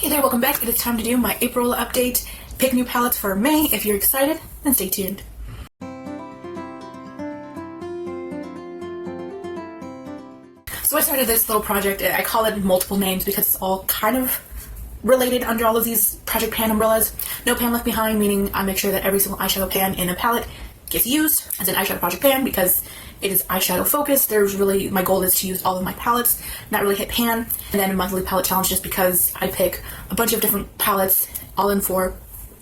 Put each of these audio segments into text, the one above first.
Hey there, welcome back. It is time to do my April update. Pick new palettes for May. If you're excited, then stay tuned. So I started this little project. I call it multiple names because it's all kind of related under all of these Project Pan umbrellas. No pan left behind, meaning I make sure that every single eyeshadow pan in a palette gets used as an eyeshadow project pan because it is eyeshadow focused. My goal is to use all of my palettes, not really hit pan. And then a monthly palette challenge just because I pick a bunch of different palettes all in for,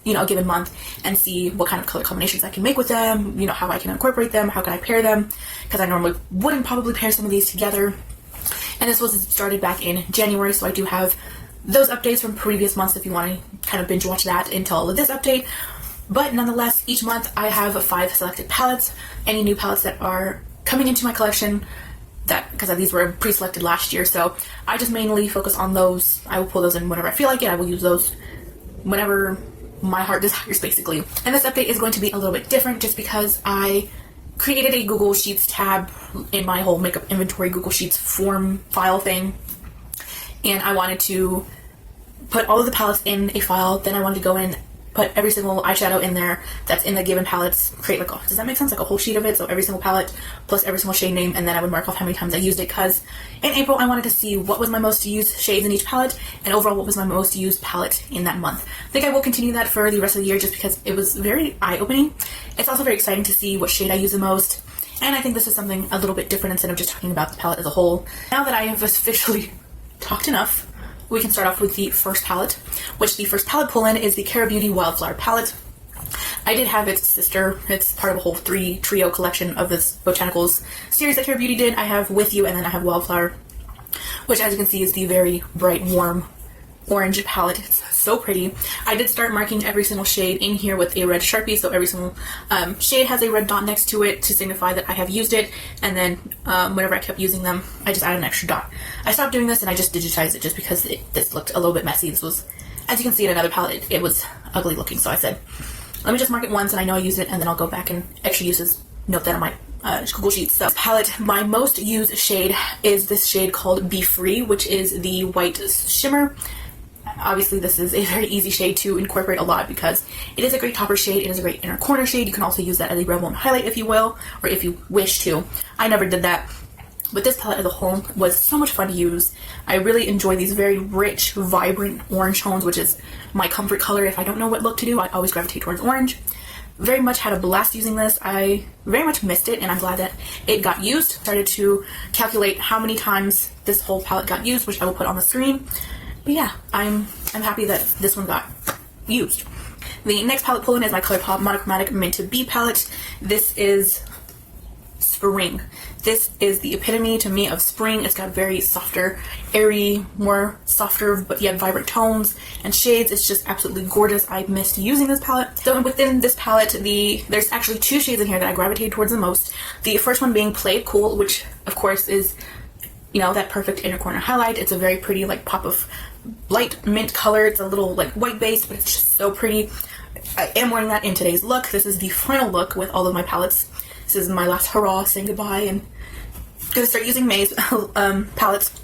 a given month and see what kind of color combinations I can make with them, how I can incorporate them, how can I pair them, because I normally wouldn't probably pair some of these together. And this was started back in January, so I do have those updates from previous months if you want to kind of binge watch that until this update. But nonetheless, each month I have 5 selected palettes. Any new palettes that are coming into my collection, because these were pre-selected last year, so I just mainly focus on those. I will pull those in whenever I feel like it. I will use those whenever my heart desires, basically. And this update is going to be a little bit different just because I created a Google Sheets tab in my whole makeup inventory Google Sheets form file thing, and I wanted to put all of the palettes in a file. Then I wanted to go in, put every single eyeshadow in there that's in the given palettes, create does that make sense? Like a whole sheet of it, so every single palette plus every single shade name, and then I would mark off how many times I used it, because in April I wanted to see what was my most used shades in each palette, and overall what was my most used palette in that month. I think I will continue that for the rest of the year just because it was very eye-opening. It's also very exciting to see what shade I use the most, and I think this is something a little bit different instead of just talking about the palette as a whole. Now that I have officially talked enough, we can start off with the first palette, which the first palette pull-in is the Cara Beauty Wildflower palette. I did have its sister. It's part of a whole 3 trio collection of this botanicals series that Cara Beauty did. I have With You, and then I have Wildflower, which, as you can see, is the very bright, warm orange palette. It's so pretty. I did start marking every single shade in here with a red Sharpie, so every single shade has a red dot next to it to signify that I have used it, and then whenever I kept using them, I just added an extra dot. I stopped doing this and I just digitized it just because this looked a little bit messy. This was, as you can see in another palette, it was ugly looking, so I said, let me just mark it once and I know I used it, and then I'll go back and extra uses note that on my Google Sheets. So this palette, my most used shade is this shade called Be Free, which is the white shimmer. Obviously, this is a very easy shade to incorporate a lot because it is a great topper shade. It is a great inner corner shade. You can also use that as a brow bone highlight if you will, or if you wish to. I never did that, but this palette as a whole was so much fun to use. I really enjoy these very rich, vibrant orange tones, which is my comfort color. If I don't know what look to do, I always gravitate towards orange. Very much had a blast using this. I very much missed it, and I'm glad that it got used. Started to calculate how many times this whole palette got used, which I will put on the screen. But yeah, I'm happy that this one got used. The next palette pull-in is my ColourPop Monochromatic Meant to Be palette. This is spring. This is the epitome to me of spring. It's got very softer, airy, more softer but yet vibrant tones and shades. It's just absolutely gorgeous. I missed using this palette. So within this palette, there's actually 2 shades in here that I gravitate towards the most. The first one being Play It Cool, which of course is, that perfect inner corner highlight. It's a very pretty pop of light mint color. It's a little white base, but it's just so pretty. I am wearing that in today's look. This is the final look with all of my palettes. This is my last hurrah, saying goodbye, and gonna start using May's palettes.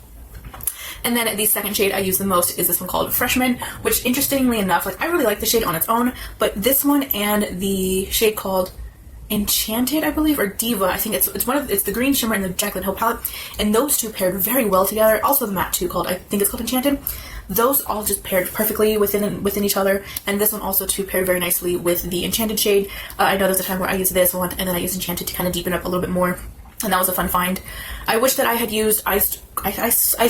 And then the second shade I use the most is this one called Freshman, which interestingly enough, I really like the shade on its own, but this one and the shade called Enchanted, I believe, or Diva, I think it's the green shimmer in the Jaclyn Hill palette, and those two paired very well together. Also the matte too, I think it's called Enchanted. Those all just paired perfectly within each other, and this one also too paired very nicely with the Enchanted shade. I know there's a time where I use this one and then I use Enchanted to kind of deepen up a little bit more, and that was a fun find. I wish that I had used Ice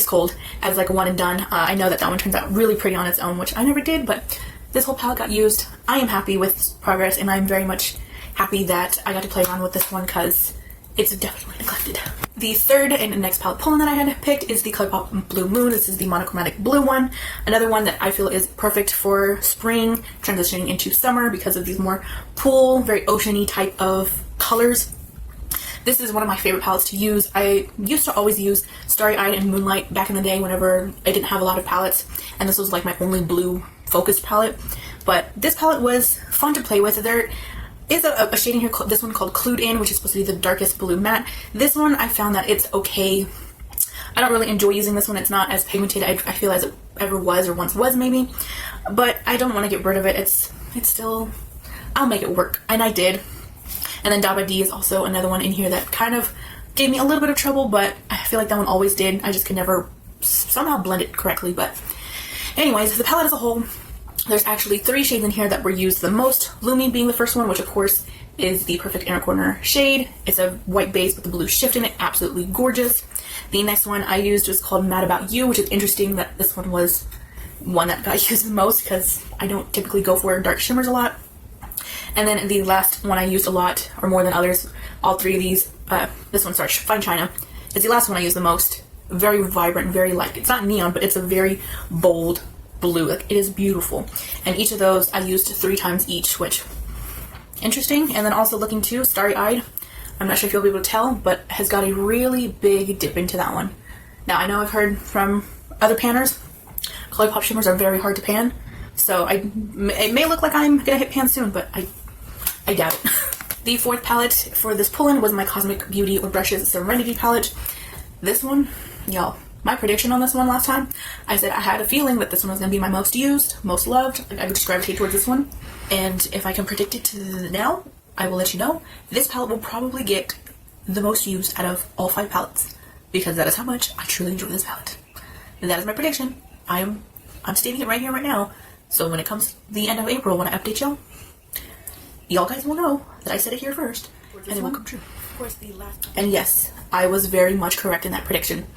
Cold as a one and done. I know that one turns out really pretty on its own, which I never did, but this whole palette got used. I am happy with progress, and I'm very much happy that I got to play around with this one because it's definitely neglected. The third and next palette pull-in that I had picked is the ColourPop Blue Moon. This is the monochromatic blue one. Another one that I feel is perfect for spring, transitioning into summer because of these more cool, very oceany type of colors. This is one of my favorite palettes to use. I used to always use Starry Eyed and Moonlight back in the day whenever I didn't have a lot of palettes, and this was my only blue focused palette. But this palette was fun to play with. There is a shade in here, this one called Clued In, which is supposed to be the darkest blue matte. This one, I found that it's okay. I don't really enjoy using this one. It's not as pigmented, I feel, as it ever was or once was maybe. But I don't want to get rid of it. It's still, I'll make it work. And I did. And then Daba D is also another one in here that kind of gave me a little bit of trouble, but I feel like that one always did. I just could never somehow blend it correctly. But anyways, the palette as a whole, there's actually 3 shades in here that were used the most. Lumi being the first one, which of course is the Perfect Inner Corner shade. It's a white base with a blue shift in it. Absolutely gorgeous. The next one I used was called Mad About You, which is interesting that this one was one that got used the most because I don't typically go for dark shimmers a lot. And then the last one I used a lot, or more than others, all 3 of these, this one, sorry, Fine China, is the last one I used the most. Very vibrant, very light. It's not neon, but it's a very bold blue. Like, it is beautiful. And each of those I used 3 times each, which, interesting. And then also looking too, Starry Eyed, I'm not sure if you'll be able to tell, but has got a really big dip into that one. Now, I know I've heard from other panners, ColourPop shimmers are very hard to pan, so it may look like I'm gonna hit pan soon, but I doubt it. The 4th palette for this pull-in was my Cosmic Beauty or Brushes Serenity palette. This one, y'all, my prediction on this one last time, I said I had a feeling that this one was gonna be my most used, most loved. I would just gravitate towards this one, and if I can predict it to now, I will let you know. This palette will probably get the most used out of all 5 palettes because that is how much I truly enjoy this palette. And that is my prediction. I'm stating it right here, right now. So when it comes to the end of April, when I update y'all guys will know that I said it here first, and it will come true. Of course, the last. And yes, I was very much correct in that prediction.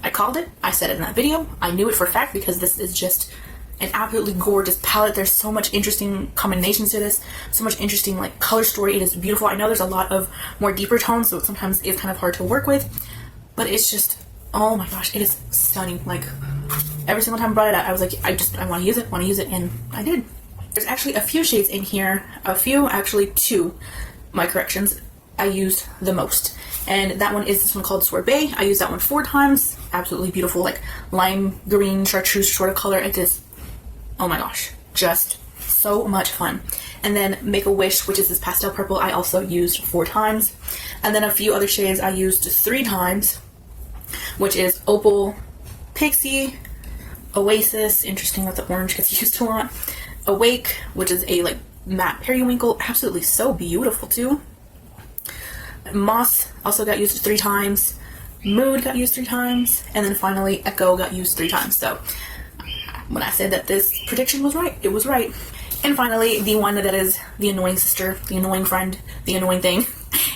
I called it. I said it in that video. I knew it for a fact because this is just an absolutely gorgeous palette. There's so much interesting combinations to this, so much interesting like color story. It is beautiful. I know there's a lot of more deeper tones, so it sometimes is kind of hard to work with, but it's just, oh my gosh, it is stunning. Like, every single time I brought it out, I was like, I want to use it, and I did. There's actually a few shades in here, actually 2, my corrections, I used the most. And that one is this one called Sorbet. I used that one 4 times. Absolutely beautiful, like lime green chartreuse sort of color. It is, oh my gosh, just so much fun. And then Make a Wish, which is this pastel purple, I also used 4 times. And then a few other shades I used 3 times, which is Opal, Pixie, Oasis, interesting that the orange gets used a lot, Awake, which is a like matte periwinkle, absolutely so beautiful too. Moss also got used 3 times, Mood got used 3 times, and then finally Echo got used 3 times. So when I said that this prediction was right, it was right. And finally, the one that is the annoying sister, the annoying friend, the annoying thing,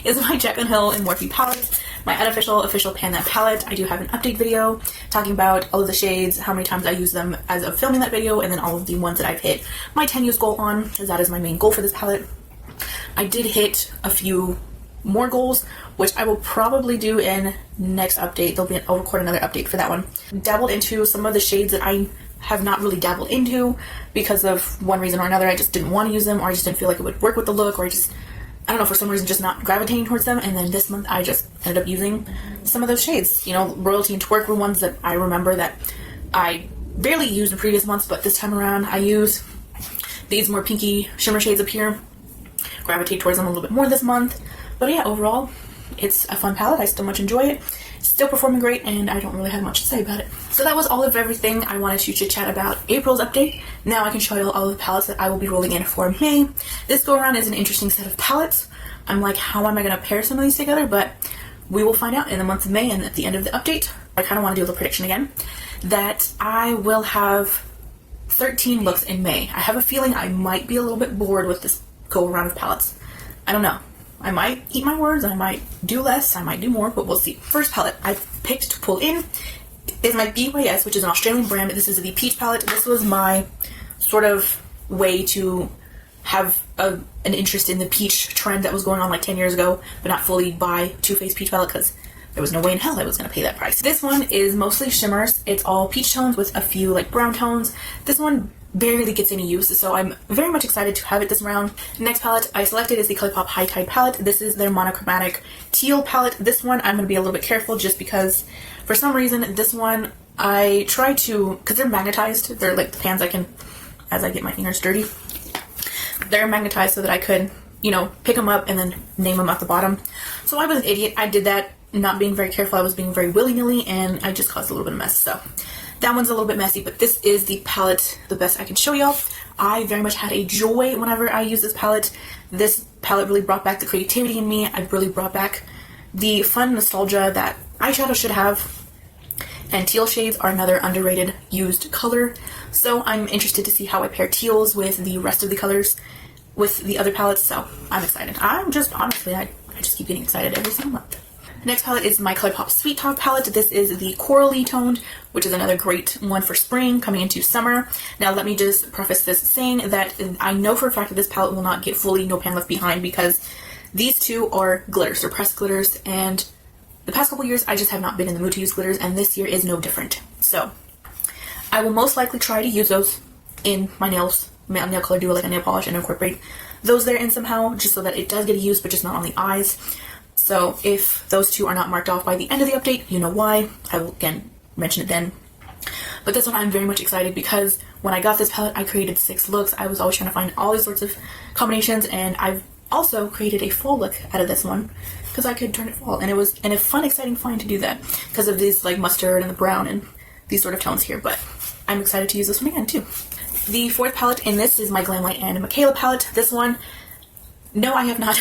is my Jack and Hill and Morphe palette. My unofficial, official pan that palette. I do have an update video talking about all of the shades, how many times I use them as of filming that video, and then all of the ones that I've hit my 10 use goal on, because that is my main goal for this palette. I did hit a few more goals, which I will probably do in next update. I'll record another update for that one. Dabbled into some of the shades that I have not really dabbled into because of one reason or another. I just didn't want to use them, or I just didn't feel like it would work with the look, or I don't know, for some reason just not gravitating towards them. And then this month I just ended up using some of those shades. You know, Royalty and Twerk were ones that I remember that I barely used in previous months, but this time around I use these more pinky shimmer shades up here. Gravitate towards them a little bit more this month. But yeah, overall, it's a fun palette. I still much enjoy it. Still performing great, and I don't really have much to say about it. So that was all of everything I wanted to chit chat about April's update. Now I can show you all of the palettes that I will be rolling in for May. This go around is an interesting set of palettes. I'm like, how am I going to pair some of these together? But we will find out in the month of May, and at the end of the update, I kind of want to do a little prediction again, that I will have 13 looks in May. I have a feeling I might be a little bit bored with this go around of palettes. I don't know. I might eat my words, I might do less, I might do more, but we'll see. First palette I've picked to pull in is my BYS, which is an Australian brand. This is the Peach palette. This was my sort of way to have an interest in the peach trend that was going on like 10 years ago, but not fully buy Too Faced Peach palette because there was no way in hell I was going to pay that price. This one is mostly shimmers. It's all peach tones with a few like brown tones. This one barely gets any use, so I'm very much excited to have it this round. Next palette I selected is the ColourPop High Tide palette. This is their monochromatic teal palette. This one I'm going to be a little bit careful just because for some reason this one I try to, because they're magnetized, they're like the pans I can, as I get my fingers dirty, they're magnetized so that I could, you know, pick them up and then name them at the bottom. So I was an idiot. I did that not being very careful. I was being very willy-nilly, and I just caused a little bit of mess. So that one's a little bit messy, but this is the palette, the best I can show y'all. I very much had a joy whenever I used this palette. This palette really brought back the creativity in me. I really brought back the fun nostalgia that eyeshadow should have. And teal shades are another underrated used color. So I'm interested to see how I pair teals with the rest of the colors with the other palettes. So I'm excited. I'm just, honestly, I just keep getting excited every single month. The next palette is my ColourPop Sweet Talk palette. This is the corally toned, which is another great one for spring coming into summer. Now let me just preface this saying that I know for a fact that this palette will not get fully No Pan Left Behind because these two are glitters. They're pressed glitters, and the past couple years I just have not been in the mood to use glitters, and this year is no different. So I will most likely try to use those in my nails, my nail color duo, like a nail polish, and incorporate those there in somehow, just so that it does get used, but just not on the eyes. So if those two are not marked off by the end of the update, you know why. I will again mention it then. But this one I'm very much excited because when I got this palette, I created 6 looks. I was always trying to find all these sorts of combinations, and I've also created a fall look out of this one because I could turn it fall, and it was a fun, exciting find to do that because of these like mustard and the brown and these sort of tones here. But I'm excited to use this one again too. The fourth palette in this is my Glamlight and Michaela palette. This one, no, I have not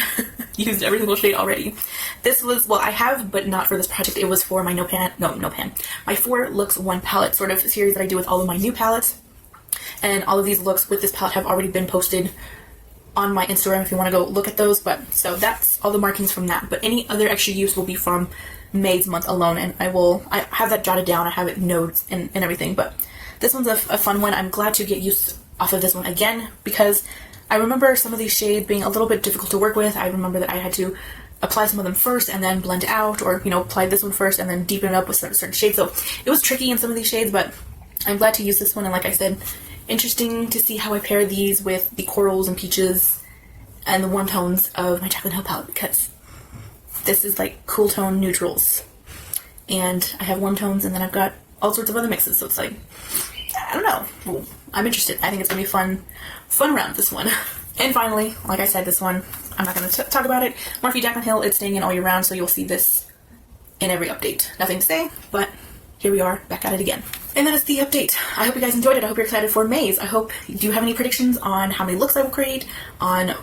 used every single shade already. This was, well, I have, but not for this project. It was for my my 4 looks 1 palette sort of series that I do with all of my new palettes. And all of these looks with this palette have already been posted on my Instagram if you want to go look at those. But so that's all the markings from that. But any other extra use will be from May's month alone, and I have that jotted down. I have it notes and everything. But this one's a fun one. I'm glad to get use off of this one again because I remember some of these shades being a little bit difficult to work with. I remember that I had to apply some of them first and then blend out, or apply this one first and then deepen it up with certain shades. So it was tricky in some of these shades, but I'm glad to use this one. And like I said, interesting to see how I pair these with the corals and peaches and the warm tones of my Jaclyn Hill palette, because this is like cool tone neutrals, and I have warm tones, and then I've got all sorts of other mixes. So it's like, I don't know. I'm interested. I think it's gonna be fun round, this one. And finally, like I said, this one, I'm not gonna talk about it. Morphe Jaclyn Hill, it's staying in all year round, so you'll see this in every update. Nothing to say, but here we are, back at it again. And that is the update. I hope you guys enjoyed it. I hope you're excited for May's. I hope, do you have any predictions on how many looks I will create, on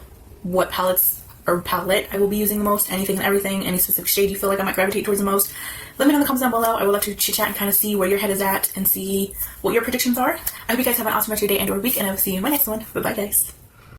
what palettes or palette I will be using the most, anything and everything, any specific shade you feel like I might gravitate towards the most? Let me know in the comments down below. I would love to chit chat and kind of see where your head is at and see what your predictions are. I hope you guys have an awesome rest of your day and or week, and I will see you in my next one. Bye bye, guys.